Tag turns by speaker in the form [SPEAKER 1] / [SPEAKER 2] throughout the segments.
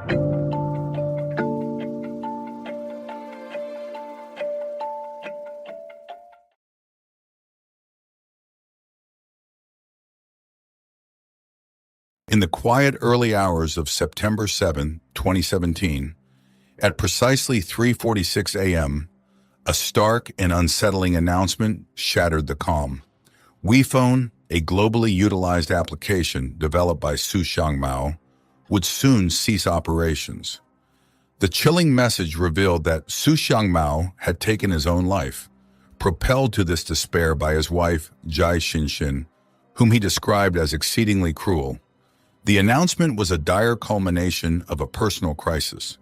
[SPEAKER 1] In the quiet early hours of September 7, 2017, at precisely 3:46 a.m., a stark and unsettling announcement shattered the calm. WePhone, a globally utilized application developed by Su Xiangmao, would soon cease operations. The chilling message revealed that Su Xiangmao had taken his own life, propelled to this despair by his wife, Zhai Xinxin, whom he described as exceedingly cruel. The announcement was a dire culmination of a personal crisis.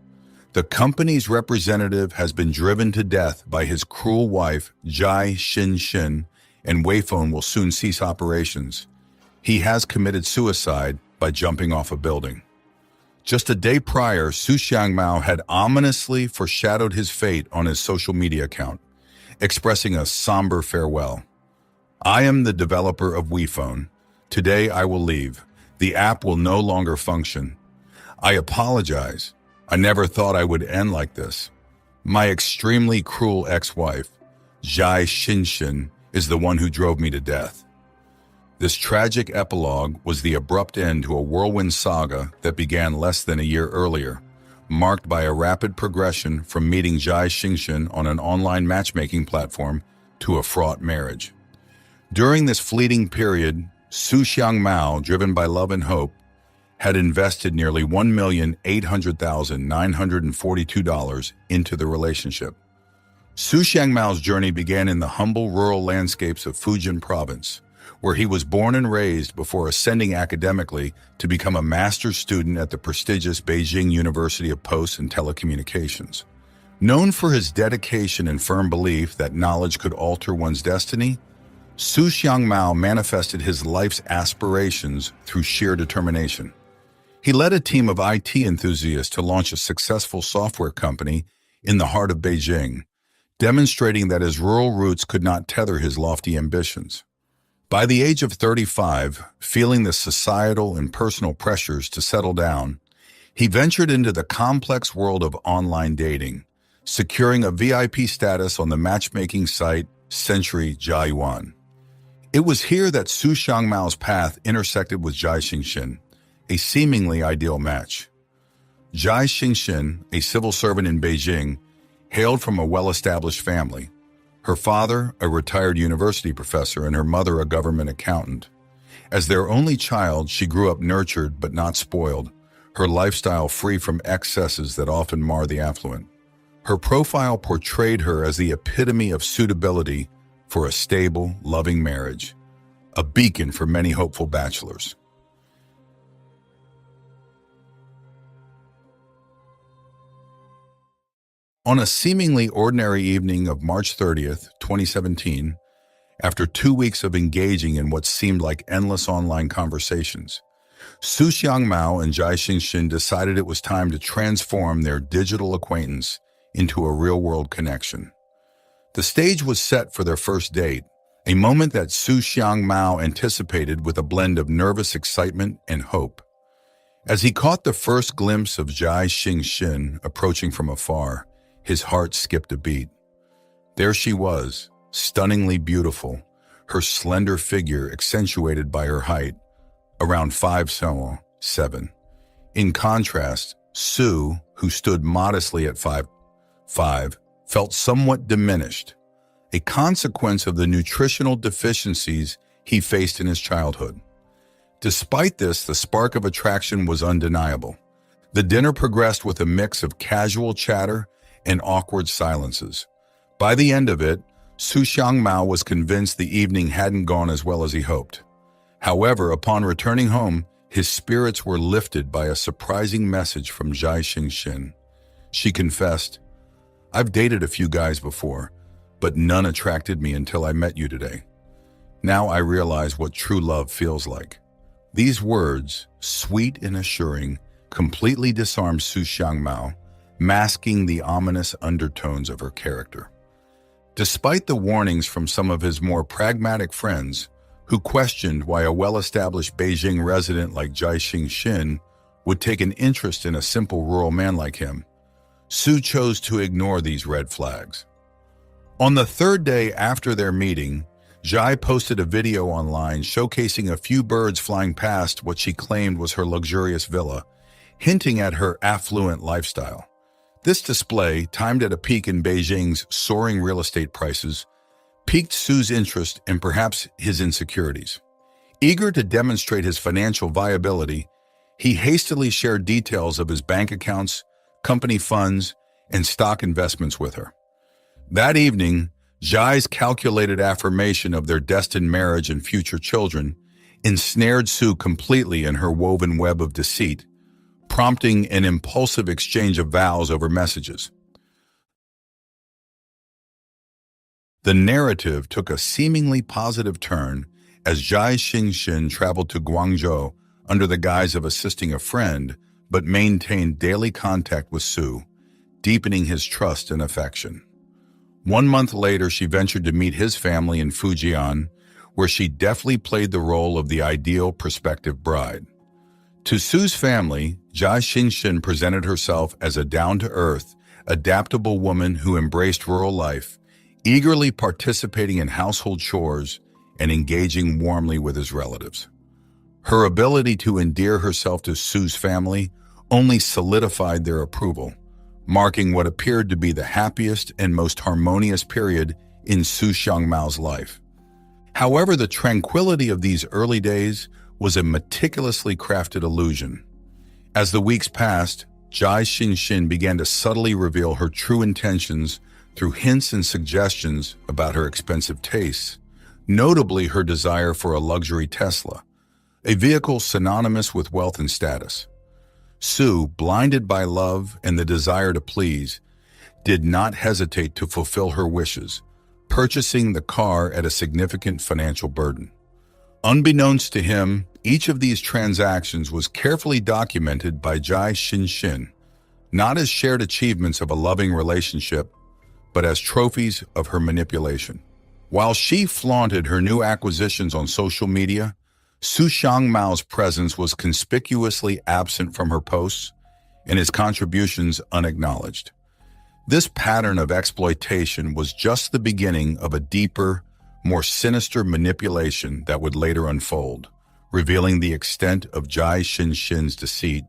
[SPEAKER 1] The company's representative has been driven to death by his cruel wife, Zhai Xinxin, and WePhone will soon cease operations. He has committed suicide by jumping off a building. Just a day prior, Su Xiangmao had ominously foreshadowed his fate on his social media account, expressing a somber farewell. "I am the developer of WePhone. Today I will leave. The app will no longer function. I apologize. I never thought I would end like this. My extremely cruel ex-wife, Zhai Xinxin, is the one who drove me to death." This tragic epilogue was the abrupt end to a whirlwind saga that began less than a year earlier, marked by a rapid progression from meeting Zhai Xinxin on an online matchmaking platform to a fraught marriage. During this fleeting period, Su Xiangmao, driven by love and hope, had invested nearly $1,800,942 into the relationship. Su Xiangmao's journey began in the humble rural landscapes of Fujian province, where he was born and raised before ascending academically to become a master's student at the prestigious Beijing University of Posts and Telecommunications. Known for his dedication and firm belief that knowledge could alter one's destiny, Su Xiangmao manifested his life's aspirations through sheer determination. He led a team of IT enthusiasts to launch a successful software company in the heart of Beijing, demonstrating that his rural roots could not tether his lofty ambitions. By the age of 35, feeling the societal and personal pressures to settle down, he ventured into the complex world of online dating, securing a VIP status on the matchmaking site Century Jiayuan. It was here that Su Xiangmao's path intersected with Zhai Xinxin, a seemingly ideal match. Zhai Xinxin, a civil servant in Beijing, hailed from a well-established family. Her father, a retired university professor, and her mother, a government accountant. As their only child, she grew up nurtured but not spoiled, her lifestyle free from excesses that often mar the affluent. Her profile portrayed her as the epitome of suitability for a stable, loving marriage, a beacon for many hopeful bachelors. On a seemingly ordinary evening of March 30th, 2017, after 2 weeks of engaging in what seemed like endless online conversations, Su Xiangmao and Zhai Xinxin decided it was time to transform their digital acquaintance into a real-world connection. The stage was set for their first date, a moment that Su Xiangmao anticipated with a blend of nervous excitement and hope. As he caught the first glimpse of Zhai Xinxin approaching from afar, his heart skipped a beat. There she was, stunningly beautiful, her slender figure accentuated by her height, around 5'7". In contrast, Su, who stood modestly at 5'5", felt somewhat diminished, a consequence of the nutritional deficiencies he faced in his childhood. Despite this, the spark of attraction was undeniable. The dinner progressed with a mix of casual chatter and awkward silences. By the end of it, Su Xiangmao was convinced the evening hadn't gone as well as he hoped. However, upon returning home, his spirits were lifted by a surprising message from Zhai Xinxin. She confessed, "I've dated a few guys before, but none attracted me until I met you today. Now I realize what true love feels like." These words, sweet and assuring, completely disarmed Su Xiangmao, masking the ominous undertones of her character. Despite the warnings from some of his more pragmatic friends, who questioned why a well-established Beijing resident like Zhai Xinxin would take an interest in a simple rural man like him, Su chose to ignore these red flags. On the third day after their meeting, Zhai posted a video online showcasing a few birds flying past what she claimed was her luxurious villa, hinting at her affluent lifestyle. This display, timed at a peak in Beijing's soaring real estate prices, piqued Su's interest and perhaps his insecurities. Eager to demonstrate his financial viability, he hastily shared details of his bank accounts, company funds, and stock investments with her. That evening, Zhai's calculated affirmation of their destined marriage and future children ensnared Su completely in her woven web of deceit, prompting an impulsive exchange of vows over messages. The narrative took a seemingly positive turn as Zhai Xinxin traveled to Guangzhou under the guise of assisting a friend, but maintained daily contact with Su, deepening his trust and affection. 1 month later, she ventured to meet his family in Fujian, where she deftly played the role of the ideal prospective bride. To Su's family, Zhai Xinxin presented herself as a down-to-earth, adaptable woman who embraced rural life, eagerly participating in household chores and engaging warmly with his relatives. Her ability to endear herself to Su's family only solidified their approval, marking what appeared to be the happiest and most harmonious period in Su Xiangmao's life. However, the tranquility of these early days was a meticulously crafted illusion. As the weeks passed, Zhai Xinxin began to subtly reveal her true intentions through hints and suggestions about her expensive tastes, notably her desire for a luxury Tesla, a vehicle synonymous with wealth and status. Su, blinded by love and the desire to please, did not hesitate to fulfill her wishes, purchasing the car at a significant financial burden. Unbeknownst to him, each of these transactions was carefully documented by Zhai Xinxin, not as shared achievements of a loving relationship, but as trophies of her manipulation. While she flaunted her new acquisitions on social media, Su Xiangmao's presence was conspicuously absent from her posts and his contributions unacknowledged. This pattern of exploitation was just the beginning of a deeper, more sinister manipulation that would later unfold, revealing the extent of Zhai Xinxin's deceit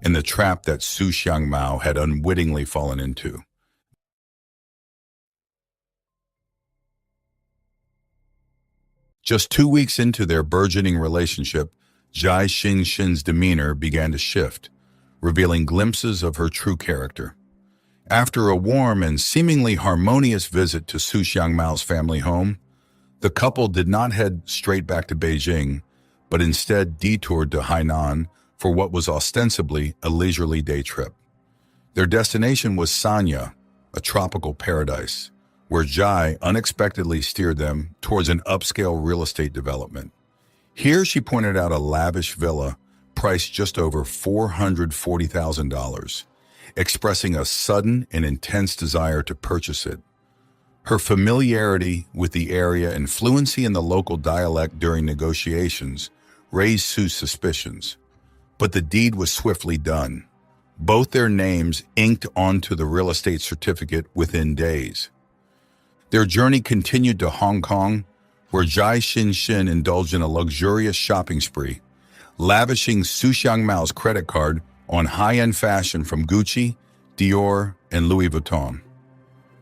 [SPEAKER 1] and the trap that Su Xiangmao had unwittingly fallen into. Just 2 weeks into their burgeoning relationship, Zhai Xinxin's demeanor began to shift, revealing glimpses of her true character. After a warm and seemingly harmonious visit to Su Xiangmao's family home, the couple did not head straight back to Beijing, but instead detoured to Hainan for what was ostensibly a leisurely day trip. Their destination was Sanya, a tropical paradise, where Zhai unexpectedly steered them towards an upscale real estate development. Here she pointed out a lavish villa priced just over $440,000, expressing a sudden and intense desire to purchase it. Her familiarity with the area and fluency in the local dialect during negotiations raised Su's suspicions, but the deed was swiftly done, both their names inked onto the real estate certificate within days. Their journey continued to Hong Kong, where Zhai Xinxin indulged in a luxurious shopping spree, lavishing Su Xiangmao's credit card on high-end fashion from Gucci, Dior, and Louis Vuitton.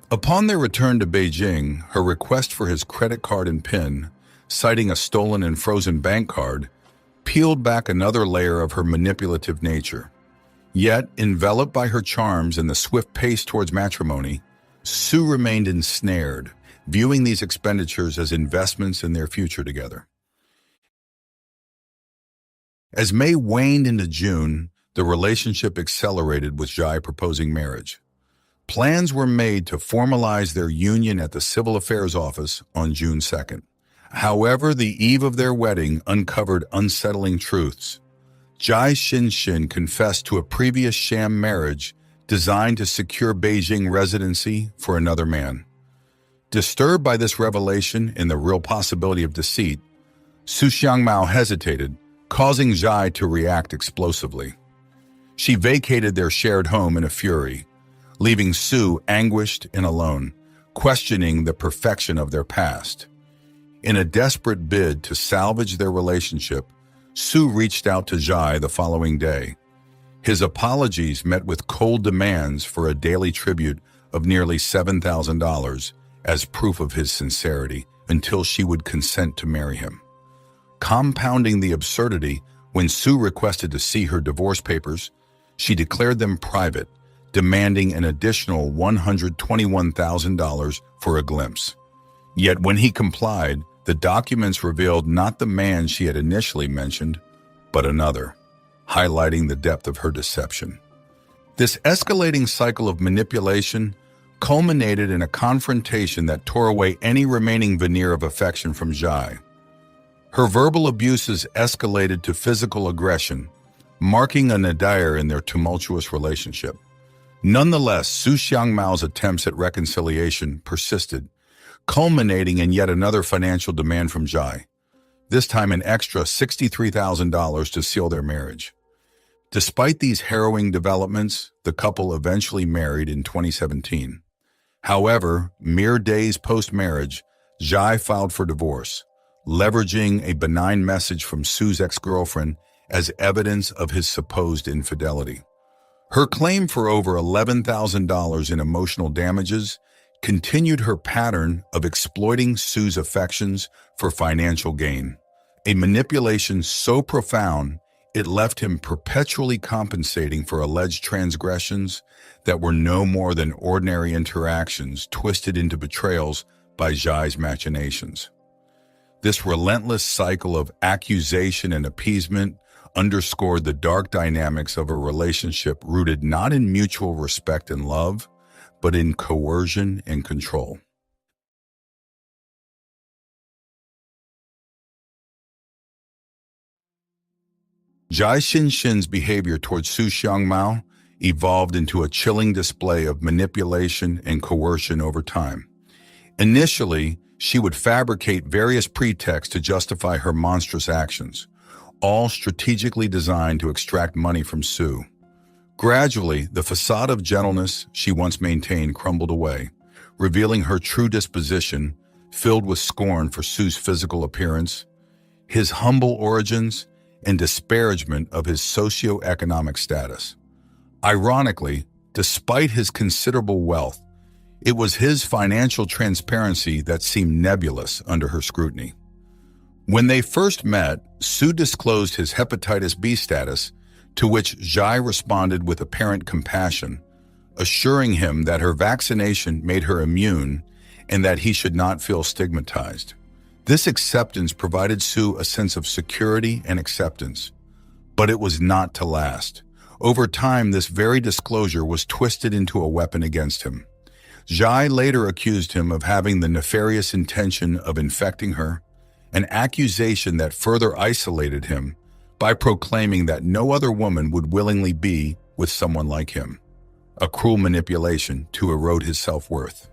[SPEAKER 1] Upon their return to Beijing, her request for his credit card and PIN, citing a stolen and frozen bank card, peeled back another layer of her manipulative nature. Yet, enveloped by her charms and the swift pace towards matrimony, Su remained ensnared, viewing these expenditures as investments in their future together. As May waned into June, the relationship accelerated with Zhai proposing marriage. Plans were made to formalize their union at the Civil Affairs Office on June 2nd. However, the eve of their wedding uncovered unsettling truths. Zhai Xinxin confessed to a previous sham marriage designed to secure Beijing residency for another man. Disturbed by this revelation and the real possibility of deceit, Su Xiangmao hesitated, causing Zhai to react explosively. She vacated their shared home in a fury, leaving Su anguished and alone, questioning the perfection of their past. In a desperate bid to salvage their relationship, Su reached out to Zhai the following day. His apologies met with cold demands for a daily tribute of nearly $7,000 as proof of his sincerity until she would consent to marry him. Compounding the absurdity, when Su requested to see her divorce papers, she declared them private, demanding an additional $121,000 for a glimpse. Yet when he complied, the documents revealed not the man she had initially mentioned, but another, highlighting the depth of her deception. This escalating cycle of manipulation culminated in a confrontation that tore away any remaining veneer of affection from Zhai. Her verbal abuses escalated to physical aggression, marking a nadir in their tumultuous relationship. Nonetheless, Su Xiangmao's attempts at reconciliation persisted, culminating in yet another financial demand from Zhai, this time an extra $63,000 to seal their marriage. Despite these harrowing developments, the couple eventually married in 2017. However, mere days post-marriage, Zhai filed for divorce, leveraging a benign message from Su's ex-girlfriend as evidence of his supposed infidelity. Her claim for over $11,000 in emotional damages continued her pattern of exploiting Su's affections for financial gain, a manipulation so profound it left him perpetually compensating for alleged transgressions that were no more than ordinary interactions twisted into betrayals by Zhai's machinations. This relentless cycle of accusation and appeasement underscored the dark dynamics of a relationship rooted not in mutual respect and love, but in coercion and control. Zhai Xinxin's behavior towards Su Xiangmao evolved into a chilling display of manipulation and coercion over time. Initially, she would fabricate various pretexts to justify her monstrous actions, all strategically designed to extract money from Su. Gradually, the facade of gentleness she once maintained crumbled away, revealing her true disposition, filled with scorn for Su's physical appearance, his humble origins, and disparagement of his socioeconomic status. Ironically, despite his considerable wealth, it was his financial transparency that seemed nebulous under her scrutiny. When they first met, Su disclosed his hepatitis B status, to which Zhai responded with apparent compassion, assuring him that her vaccination made her immune and that he should not feel stigmatized. This acceptance provided Su a sense of security and acceptance, but it was not to last. Over time, this very disclosure was twisted into a weapon against him. Zhai later accused him of having the nefarious intention of infecting her, an accusation that further isolated him by proclaiming that no other woman would willingly be with someone like him, a cruel manipulation to erode his self-worth.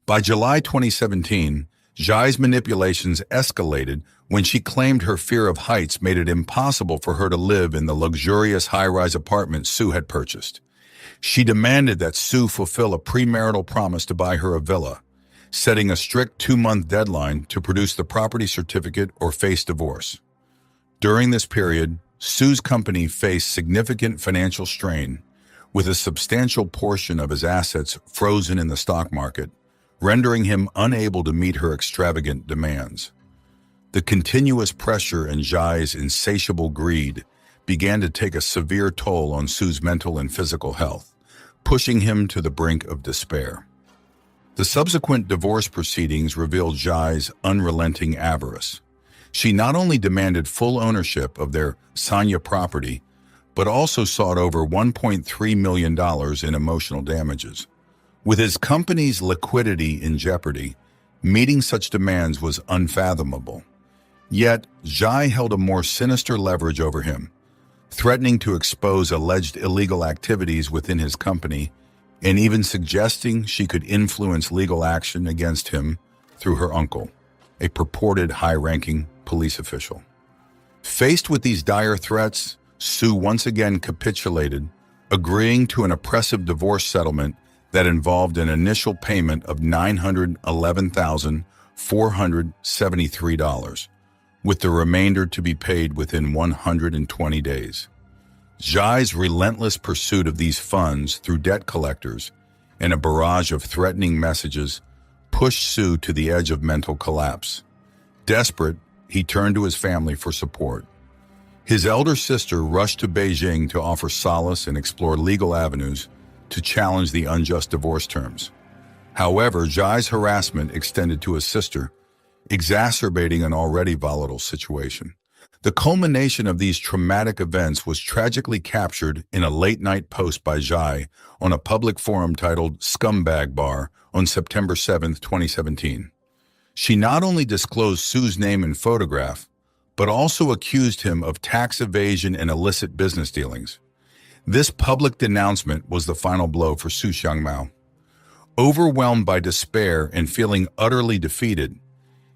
[SPEAKER 1] By July 2017, Zhai's manipulations escalated when she claimed her fear of heights made it impossible for her to live in the luxurious high-rise apartment Su had purchased. She demanded that Su fulfill a premarital promise to buy her a villa, setting a strict 2-month deadline to produce the property certificate or face divorce. During this period, Su's company faced significant financial strain, with a substantial portion of his assets frozen in the stock market, rendering him unable to meet her extravagant demands. The continuous pressure and Zhai's insatiable greed began to take a severe toll on Su's mental and physical health, pushing him to the brink of despair. The subsequent divorce proceedings revealed Zhai's unrelenting avarice. She not only demanded full ownership of their Sanya property, but also sought over $1.3 million in emotional damages. With his company's liquidity in jeopardy, meeting such demands was unfathomable. Yet, Zhai held a more sinister leverage over him, threatening to expose alleged illegal activities within his company and even suggesting she could influence legal action against him through her uncle, a purported high-ranking police official. Faced with these dire threats, Su once again capitulated, agreeing to an oppressive divorce settlement that involved an initial payment of $911,473, with the remainder to be paid within 120 days. Zhai's relentless pursuit of these funds through debt collectors and a barrage of threatening messages pushed Su to the edge of mental collapse. Desperate, he turned to his family for support. His elder sister rushed to Beijing to offer solace and explore legal avenues to challenge the unjust divorce terms. However, Zhai's harassment extended to his sister, exacerbating an already volatile situation. The culmination of these traumatic events was tragically captured in a late-night post by Zhai on a public forum titled Scumbag Bar on September 7, 2017. She not only disclosed Su's name and photograph, but also accused him of tax evasion and illicit business dealings. This public denouncement was the final blow for Su Xiangmao. Overwhelmed by despair and feeling utterly defeated,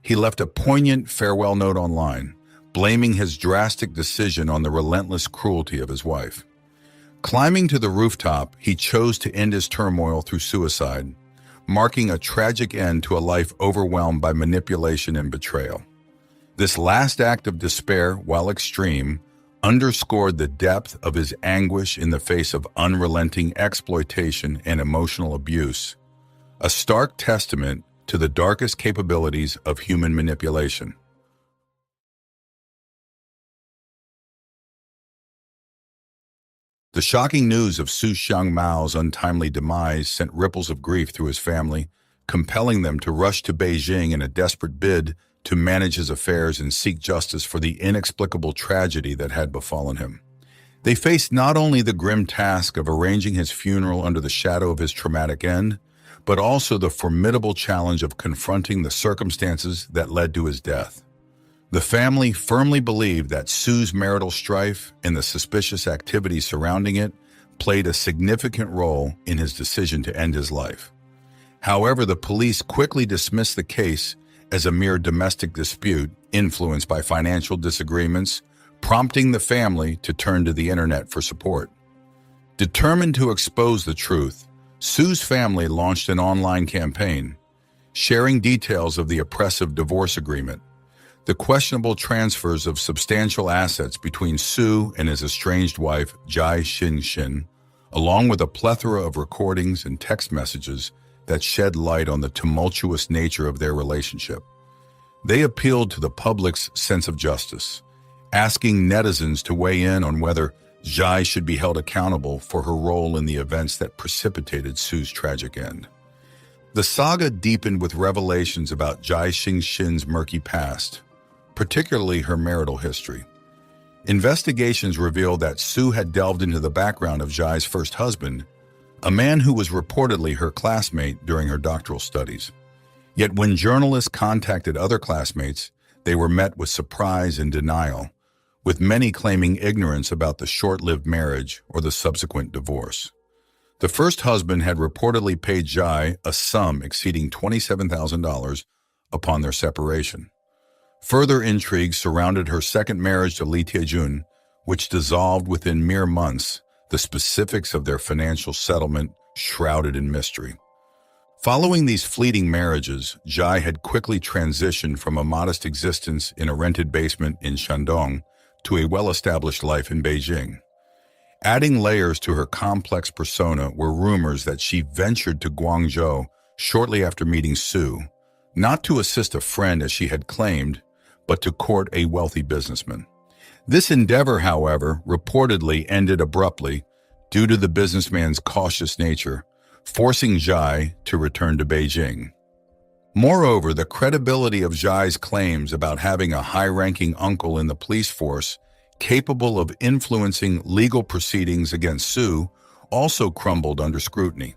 [SPEAKER 1] he left a poignant farewell note online, blaming his drastic decision on the relentless cruelty of his wife. Climbing to the rooftop, he chose to end his turmoil through suicide, marking a tragic end to a life overwhelmed by manipulation and betrayal. This last act of despair, while extreme, underscored the depth of his anguish in the face of unrelenting exploitation and emotional abuse, a stark testament to the darkest capabilities of human manipulation. The shocking news of Su Xiangmao's untimely demise sent ripples of grief through his family, compelling them to rush to Beijing in a desperate bid to manage his affairs and seek justice for the inexplicable tragedy that had befallen him. They faced not only the grim task of arranging his funeral under the shadow of his traumatic end, but also the formidable challenge of confronting the circumstances that led to his death. The family firmly believed that Su's marital strife and the suspicious activities surrounding it played a significant role in his decision to end his life. However, the police quickly dismissed the case as a mere domestic dispute influenced by financial disagreements, prompting the family to turn to the internet for support. Determined to expose the truth, Su's family launched an online campaign, sharing details of the oppressive divorce agreement, the questionable transfers of substantial assets between Su and his estranged wife, Zhai Xinxin, along with a plethora of recordings and text messages that shed light on the tumultuous nature of their relationship. They appealed to the public's sense of justice, asking netizens to weigh in on whether Zhai should be held accountable for her role in the events that precipitated Su's tragic end. The saga deepened with revelations about Zhai Xinxin's murky past, particularly her marital history. Investigations revealed that Su had delved into the background of Zhai's first husband, a man who was reportedly her classmate during her doctoral studies. Yet when journalists contacted other classmates, they were met with surprise and denial, with many claiming ignorance about the short-lived marriage or the subsequent divorce. The first husband had reportedly paid Zhai a sum exceeding $27,000 upon their separation. Further intrigue surrounded her second marriage to Li Tiejun, which dissolved within mere months, the specifics of their financial settlement shrouded in mystery. Following these fleeting marriages, Zhai had quickly transitioned from a modest existence in a rented basement in Shandong to a well-established life in Beijing. Adding layers to her complex persona were rumors that she ventured to Guangzhou shortly after meeting Su, not to assist a friend as she had claimed, but to court a wealthy businessman. This endeavor, however, reportedly ended abruptly due to the businessman's cautious nature, forcing Zhai to return to Beijing. Moreover, the credibility of Zhai's claims about having a high-ranking uncle in the police force capable of influencing legal proceedings against Su also crumbled under scrutiny.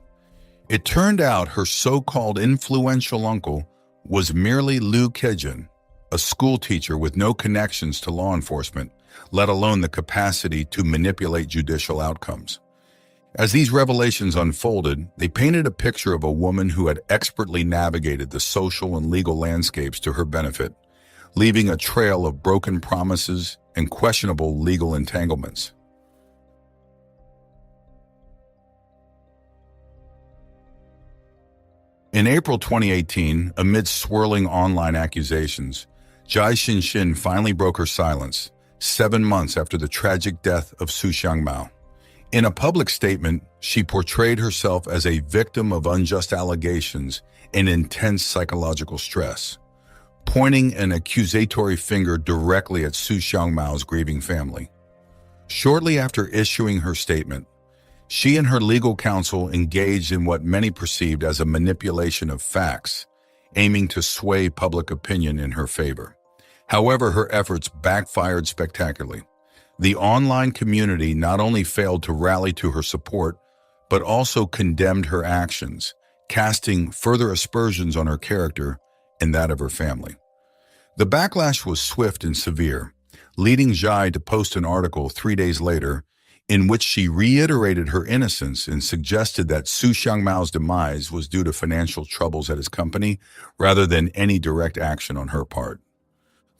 [SPEAKER 1] It turned out her so-called influential uncle was merely Liu Kejun, a school teacher with no connections to law enforcement, let alone the capacity to manipulate judicial outcomes. As these revelations unfolded, they painted a picture of a woman who had expertly navigated the social and legal landscapes to her benefit, leaving a trail of broken promises and questionable legal entanglements. In April 2018, amid swirling online accusations, Zhai Xinxin finally broke her silence, 7 months after the tragic death of Su Xiangmao. In a public statement, she portrayed herself as a victim of unjust allegations and intense psychological stress, pointing an accusatory finger directly at Su Xiangmao's grieving family. Shortly after issuing her statement, she and her legal counsel engaged in what many perceived as a manipulation of facts, aiming to sway public opinion in her favor. However, her efforts backfired spectacularly. The online community not only failed to rally to her support, but also condemned her actions, casting further aspersions on her character and that of her family. The backlash was swift and severe, leading Zhai to post an article 3 days later in which she reiterated her innocence and suggested that Su Xiangmao's demise was due to financial troubles at his company rather than any direct action on her part.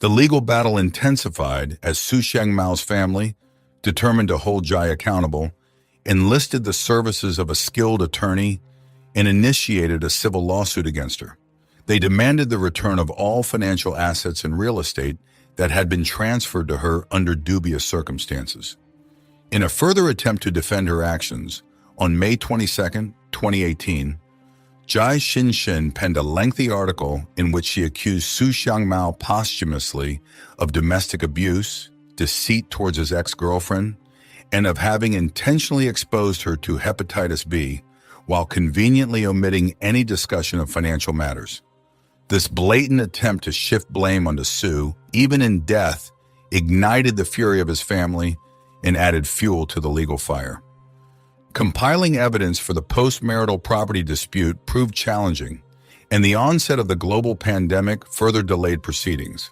[SPEAKER 1] The legal battle intensified as Su Xiangmao's family, determined to hold Zhai accountable, enlisted the services of a skilled attorney and initiated a civil lawsuit against her. They demanded the return of all financial assets and real estate that had been transferred to her under dubious circumstances. In a further attempt to defend her actions, on May 22, 2018, Zhai Xinxin penned a lengthy article in which she accused Su Xiangmao posthumously of domestic abuse, deceit towards his ex-girlfriend, and of having intentionally exposed her to hepatitis B while conveniently omitting any discussion of financial matters. This blatant attempt to shift blame onto Su, even in death, ignited the fury of his family and added fuel to the legal fire. Compiling evidence for the post-marital property dispute proved challenging, and the onset of the global pandemic further delayed proceedings.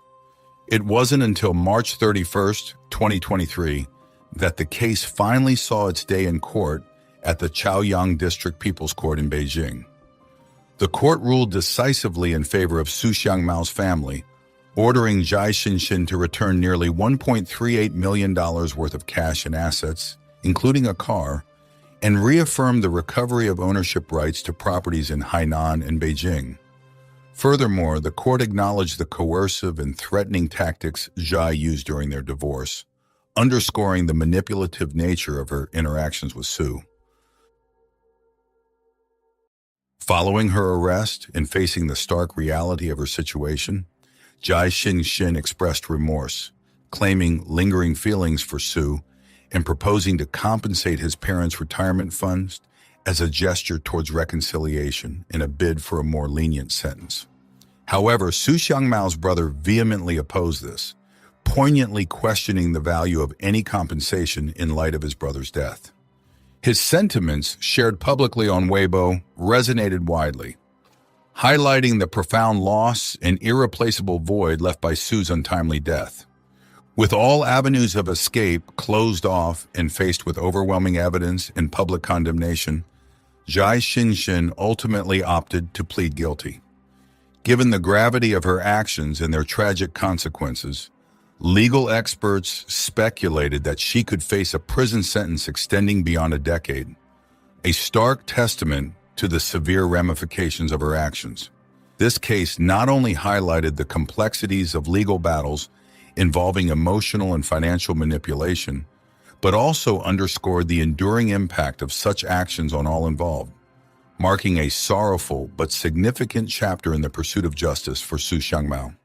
[SPEAKER 1] It wasn't until March 31, 2023, that the case finally saw its day in court at the Chaoyang District People's Court in Beijing. The court ruled decisively in favor of Su Xiangmao's family, ordering Zhai Xinxin to return nearly $1.38 million worth of cash and assets, including a car, and reaffirmed the recovery of ownership rights to properties in Hainan and Beijing. Furthermore, the court acknowledged the coercive and threatening tactics Zhai used during their divorce, underscoring the manipulative nature of her interactions with Su. Following her arrest and facing the stark reality of her situation, Zhai Xinxin expressed remorse, claiming lingering feelings for Su and proposing to compensate his parents' retirement funds as a gesture towards reconciliation in a bid for a more lenient sentence. However, Su Xiangmao's brother vehemently opposed this, poignantly questioning the value of any compensation in light of his brother's death. His sentiments, shared publicly on Weibo, resonated widely, highlighting the profound loss and irreplaceable void left by Su's untimely death. With all avenues of escape closed off and faced with overwhelming evidence and public condemnation, Zhai Xinxin ultimately opted to plead guilty. Given the gravity of her actions and their tragic consequences, legal experts speculated that she could face a prison sentence extending beyond a decade, a stark testament to the severe ramifications of her actions. This case not only highlighted the complexities of legal battles involving emotional and financial manipulation, but also underscored the enduring impact of such actions on all involved, marking a sorrowful but significant chapter in the pursuit of justice for Su Xiangmao.